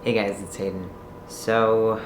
Hey guys, it's Hayden. So,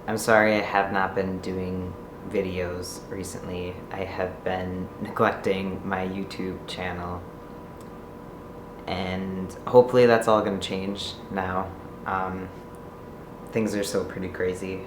I'm sorry I have not been doing videos recently. I have been neglecting my YouTube channel, and hopefully that's all going to change now. Things are so pretty crazy.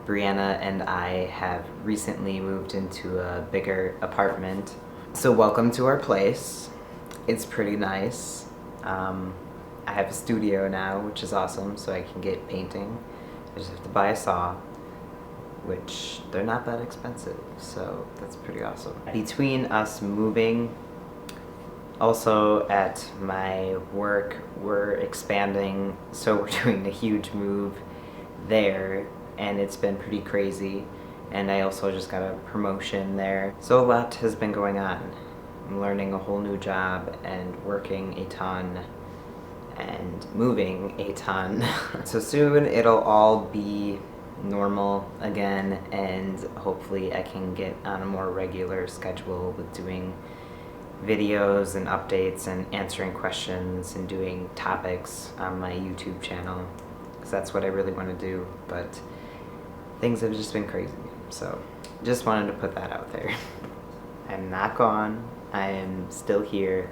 Brianna and I have recently moved into a bigger apartment. So, welcome to our place. It's pretty nice. I have a studio now, which is awesome, so I can get painting. I just have to buy a saw, which they're not that expensive, so that's pretty awesome. Between us moving, also at my work, we're expanding, so we're doing a huge move there, and it's been pretty crazy. And I also just got a promotion there. So a lot has been going on. I'm learning a whole new job and working a ton and moving a ton. So soon it'll all be normal again, and hopefully I can get on a more regular schedule with doing videos and updates and answering questions and doing topics on my YouTube channel, because that's what I really want to do. But things have just been crazy, so just wanted to put that out there. I'm not gone. I am still here.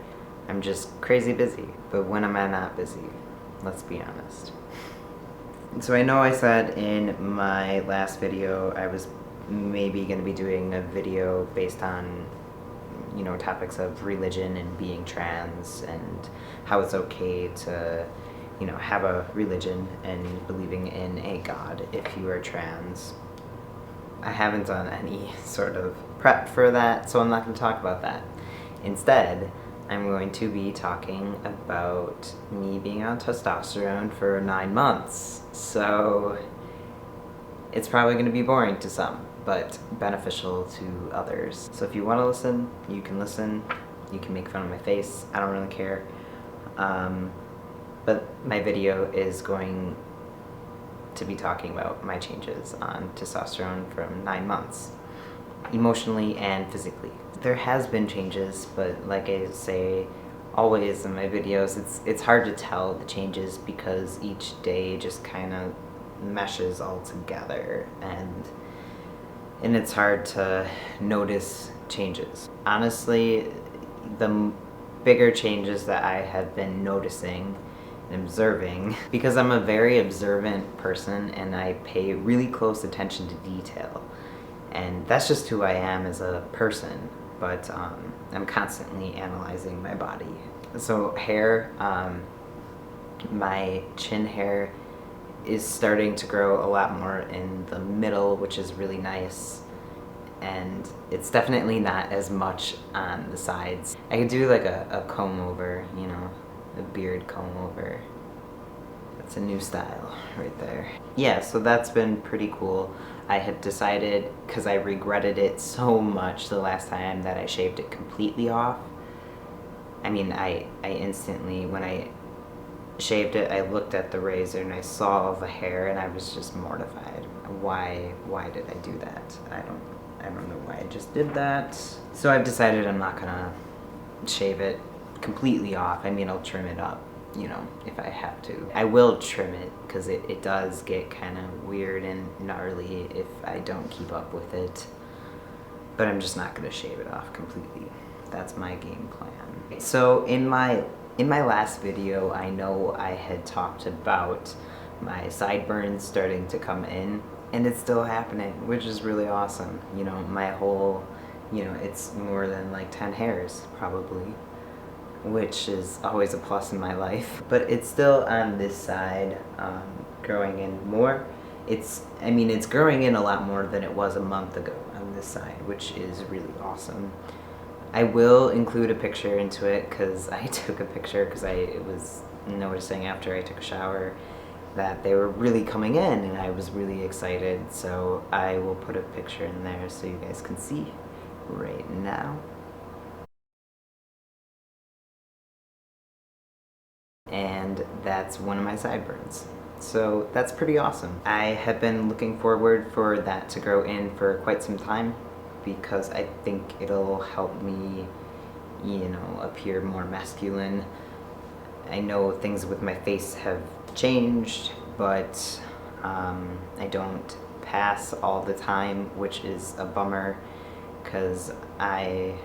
I'm just crazy busy. But when am I not busy? Let's be honest. So I know I said in my last video I was maybe going to be doing a video based on, topics of religion and being trans and how it's okay to, have a religion and believing in a God if you are trans. I haven't done any sort of prep for that, so I'm not going to talk about that. Instead, I'm going to be talking about me being on testosterone for 9 months. So it's probably going to be boring to some, but beneficial to others. So if you want to listen, you can listen. You can make fun of my face. I don't really care. But my video is going to be talking about my changes on testosterone from 9 months, emotionally and physically. There has been changes, but like I say always in my videos, it's hard to tell the changes because each day just kind of meshes all together, and it's hard to notice changes. Honestly, the bigger changes that I have been noticing and observing, because I'm a very observant person and I pay really close attention to detail, and that's just who I am as a person. But I'm constantly analyzing my body. So hair, my chin hair is starting to grow a lot more in the middle, which is really nice. And it's definitely not as much on the sides. I could do like a comb over, a beard comb over. That's a new style right there. Yeah, so that's been pretty cool. I had decided, because I regretted it so much the last time that I shaved it completely off. I mean, I instantly, when I shaved it, I looked at the razor and I saw all the hair and I was just mortified. Why did I do that? I don't know why I just did that. So I've decided I'm not gonna shave it completely off. I mean, I'll trim it up, if I have to. I will trim it because it does get kind of weird and gnarly if I don't keep up with it. But I'm just not going to shave it off completely. That's my game plan. So in my last video, I know I had talked about my sideburns starting to come in, and it's still happening, which is really awesome. My whole, it's more than like 10 hairs probably, which is always a plus in my life. But it's still on this side, growing in more. It's growing in a lot more than it was a month ago on this side, which is really awesome. I will include a picture into it because I took a picture because I was noticing after I took a shower that they were really coming in and I was really excited. So I will put a picture in there so you guys can see right now. And that's one of my sideburns. So that's pretty awesome. I have been looking forward for that to grow in for quite some time because I think it'll help me, appear more masculine I know things with my face have changed, but I don't pass all the time, which is a bummer because I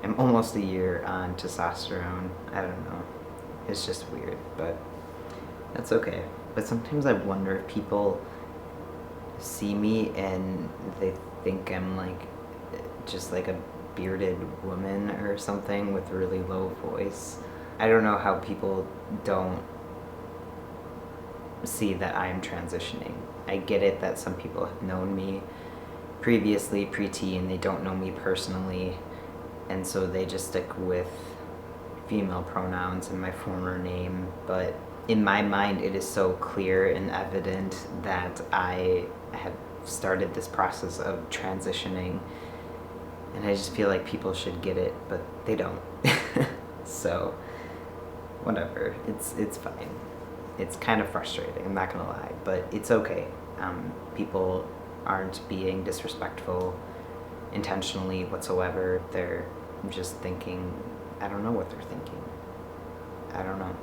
am almost a year on testosterone. I don't know. It's just weird, but that's okay. But sometimes I wonder if people see me and they think I'm like just like a bearded woman or something with a really low voice. I don't know how people don't see that I'm transitioning. I get it that some people have known me previously, pre-teen, they don't know me personally, and so they just stick with female pronouns and my former name, but in my mind it is so clear and evident that I have started this process of transitioning, and I just feel like people should get it, but they don't. So whatever, it's fine. It's kind of frustrating, I'm not gonna lie, but it's okay. People aren't being disrespectful intentionally whatsoever. They're just thinking, I don't know what they're thinking. I don't know.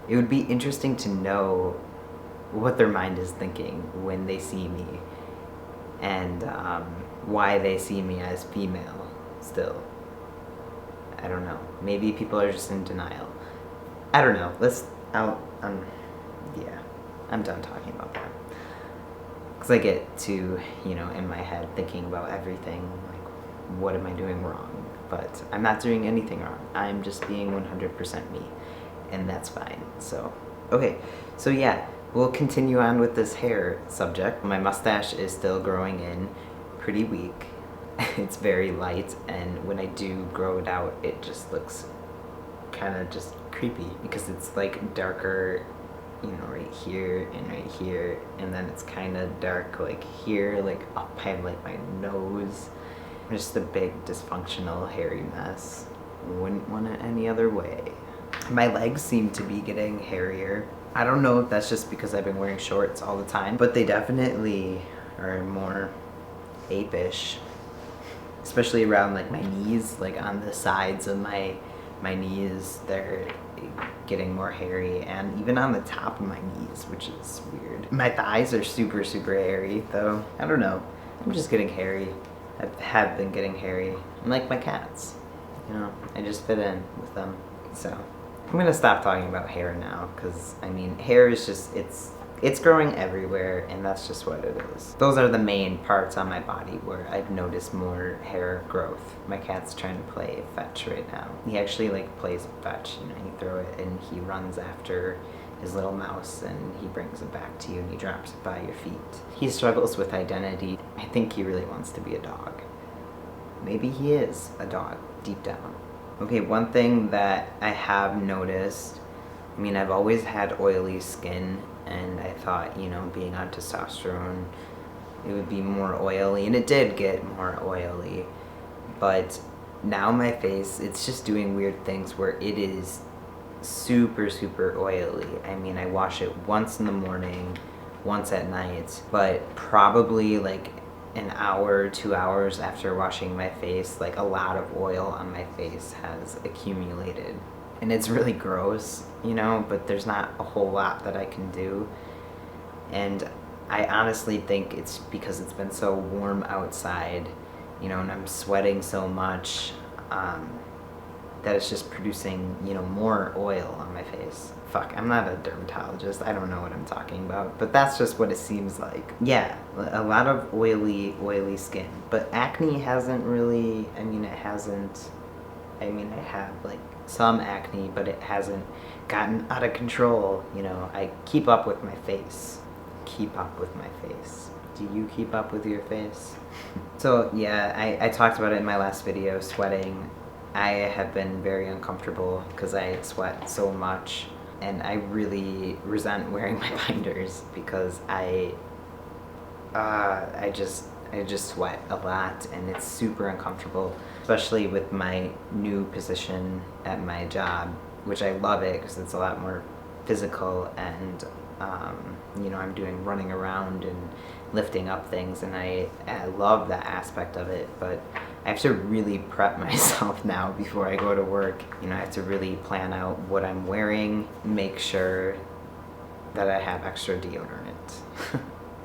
It would be interesting to know what their mind is thinking when they see me, and why they see me as female still. I don't know. Maybe people are just in denial. I don't know. Yeah, I'm done talking about that. Because I get to, in my head thinking about everything, like, what am I doing wrong? But I'm not doing anything wrong. I'm just being 100% me, and that's fine. So, okay. So yeah, we'll continue on with this hair subject. My mustache is still growing in, pretty weak. It's very light, and when I do grow it out, it just looks kind of just creepy because it's like darker, right here and right here, and then it's kind of dark like here, like up by like my nose. Just a big dysfunctional hairy mess. Wouldn't want it any other way. My legs seem to be getting hairier. I don't know if that's just because I've been wearing shorts all the time, but they definitely are more apish, especially around like my knees, like on the sides of my knees, they're getting more hairy, and even on the top of my knees, which is weird. My thighs are super hairy though. I don't know, I'm just getting hairy. I have been getting hairy. I'm like my cats, I just fit in with them. So I'm gonna stop talking about hair now, because I mean, hair is just, it's growing everywhere, and that's just what it is. Those are the main parts on my body where I've noticed more hair growth. My cat's trying to play fetch right now. He actually plays fetch, you throw it and he runs after his little mouse and he brings it back to you and he drops it by your feet. He struggles with identity. I think he really wants to be a dog. Maybe he is a dog deep down. Okay, one thing that I have noticed, I've always had oily skin, and I thought, being on testosterone, it would be more oily, and it did get more oily. But now my face, it's just doing weird things where it is super oily. I wash it once in the morning, once at night, but probably like an hour, 2 hours after washing my face, like a lot of oil on my face has accumulated. And it's really gross, but there's not a whole lot that I can do. And I honestly think it's because it's been so warm outside, and I'm sweating so much, that it's just producing, more oil on my face. Fuck, I'm not a dermatologist, I don't know what I'm talking about, but that's just what it seems like. Yeah, a lot of oily skin, but acne hasn't really, I have some acne, but it hasn't gotten out of control. I keep up with my face. Do you keep up with your face? So yeah, I talked about it in my last video, sweating. I have been very uncomfortable because I sweat so much, and I really resent wearing my binders because I just sweat a lot, and it's super uncomfortable, especially with my new position at my job, which I love it because it's a lot more physical, and I'm doing running around and lifting up things, and I love that aspect of it, but I have to really prep myself now before I go to work. You know, I have to really plan out what I'm wearing, make sure that I have extra deodorant.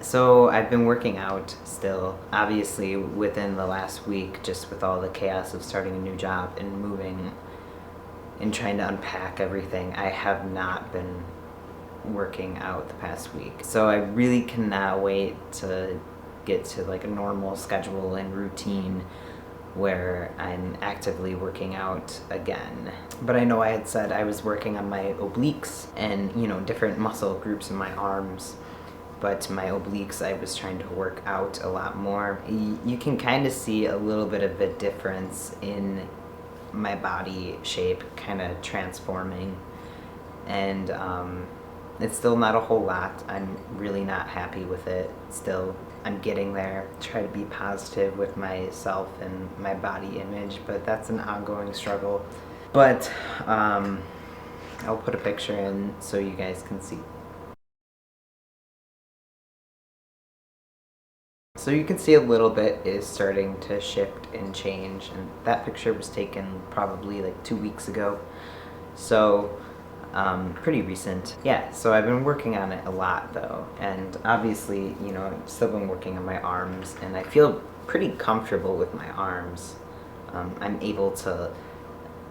So I've been working out still, obviously within the last week, just with all the chaos of starting a new job and moving and trying to unpack everything. I have not been working out the past week. So I really cannot wait to get to like a normal schedule and routine where I'm actively working out again. But I know I had said I was working on my obliques and, you know, different muscle groups in my arms. But my obliques, I was trying to work out a lot more. You can kind of see a little bit of a difference in my body shape kind of transforming. And it's still not a whole lot. I'm really not happy with it. Still, I'm getting there. Try to be positive with myself and my body image, but that's an ongoing struggle. But I'll put a picture in so you guys can see. So you can see a little bit is starting to shift and change, and that picture was taken probably like 2 weeks ago. So pretty recent. Yeah, so I've been working on it a lot though, and obviously, you know, I've still been working on my arms, and I feel pretty comfortable with my arms. I'm able to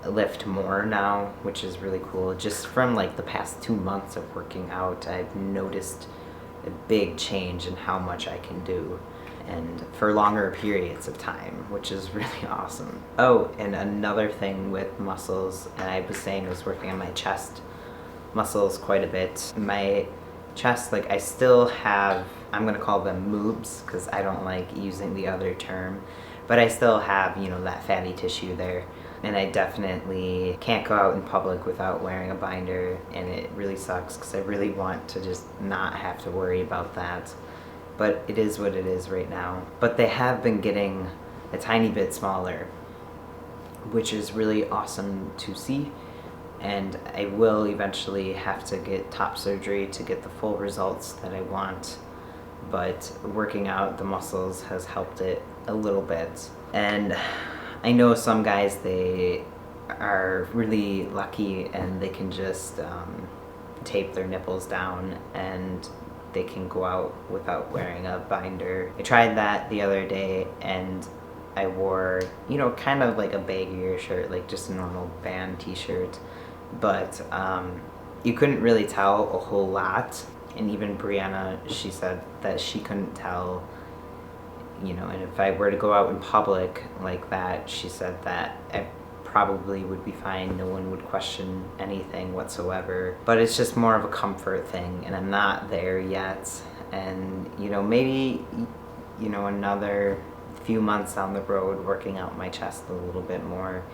lift more now, which is really cool. Just from like the past 2 months of working out, I've noticed a big change in how much I can do, and for longer periods of time, which is really awesome. Oh, and another thing with muscles, and I was saying I was working on my chest muscles quite a bit. My chest, like I still have, I'm gonna call them moobs because I don't like using the other term, but I still have, you know, that fatty tissue there. And I definitely can't go out in public without wearing a binder, and it really sucks because I really want to just not have to worry about that. But it is what it is right now. But they have been getting a tiny bit smaller, which is really awesome to see. And I will eventually have to get top surgery to get the full results that I want. But working out the muscles has helped it a little bit. And I know some guys, they are really lucky and they can just tape their nipples down and they can go out without wearing a binder. I tried that the other day and I wore, you know, kind of like a baggier shirt, like just a normal band t-shirt. But you couldn't really tell a whole lot. And even Brianna, she said that she couldn't tell, you know, and if I were to go out in public like that, she said that I probably would be fine. No one would question anything whatsoever. But it's just more of a comfort thing, and I'm not there yet. And, you know, maybe, you know, another few months down the road, working out my chest a little bit more,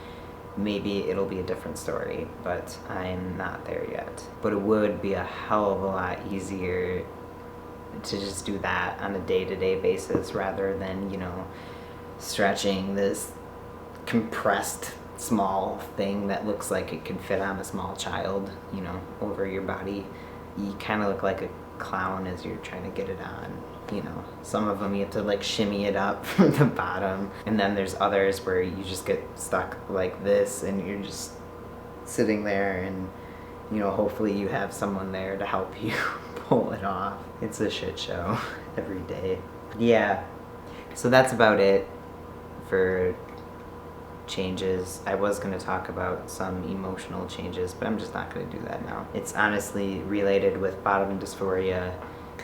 maybe it'll be a different story, but I'm not there yet. But it would be a hell of a lot easier to just do that on a day-to-day basis rather than, you know, stretching this compressed small thing that looks like it could fit on a small child, you know, over your body. You kind of look like a clown as you're trying to get it on. You know, some of them you have to like shimmy it up from the bottom, and then there's others where you just get stuck like this and you're just sitting there, and, you know, hopefully you have someone there to help you pull it off. It's a shit show every day. Yeah, so that's about it for changes. I was going to talk about some emotional changes, but I'm just not going to do that now. It's honestly related with bottom dysphoria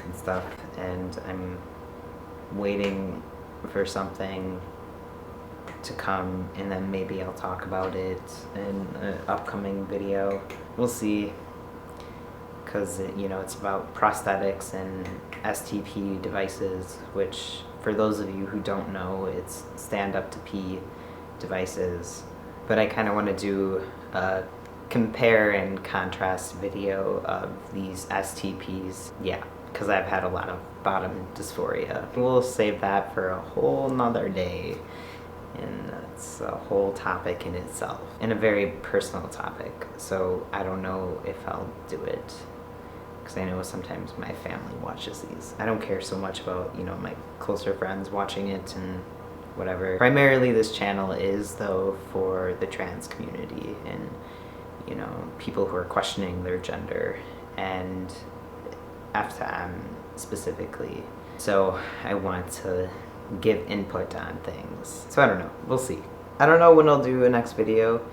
and stuff, and I'm waiting for something to come, and then maybe I'll talk about it in an upcoming video. We'll see, because, you know, it's about prosthetics and STP devices, which, for those of you who don't know, it's stand up to pee devices. But I kind of want to do a compare and contrast video of these STPs. Yeah, because I've had a lot of bottom dysphoria. We'll save that for a whole nother day, and it's a whole topic in itself, and a very personal topic, so I don't know if I'll do it, because I know sometimes my family watches these. I don't care so much about, you know, my closer friends watching it and whatever. Primarily this channel is though for the trans community and, you know, people who are questioning their gender and FTM specifically. So I want to give input on things. So I don't know, we'll see. I don't know when I'll do a next video.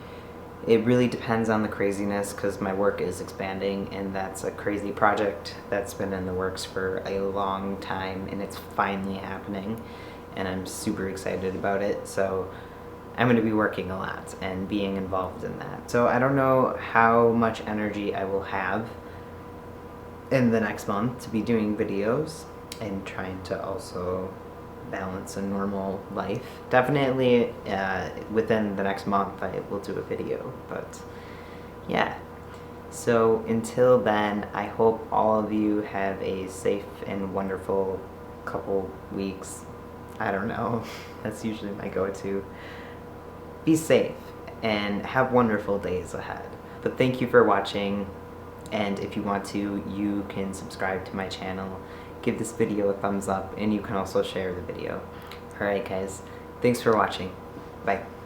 It really depends on the craziness because my work is expanding and that's a crazy project that's been in the works for a long time and it's finally happening and I'm super excited about it. So I'm going to be working a lot and being involved in that. So I don't know how much energy I will have in the next month to be doing videos and trying to also balance a normal life. Definitely within the next month I will do a video, but yeah. So until then, I hope all of you have a safe and wonderful couple weeks. I don't know, that's usually my go-to. Be safe and have wonderful days ahead. But thank you for watching, and if you want to, you can subscribe to my channel. Give this video a thumbs up, and you can also share the video. Alright guys, thanks for watching. Bye.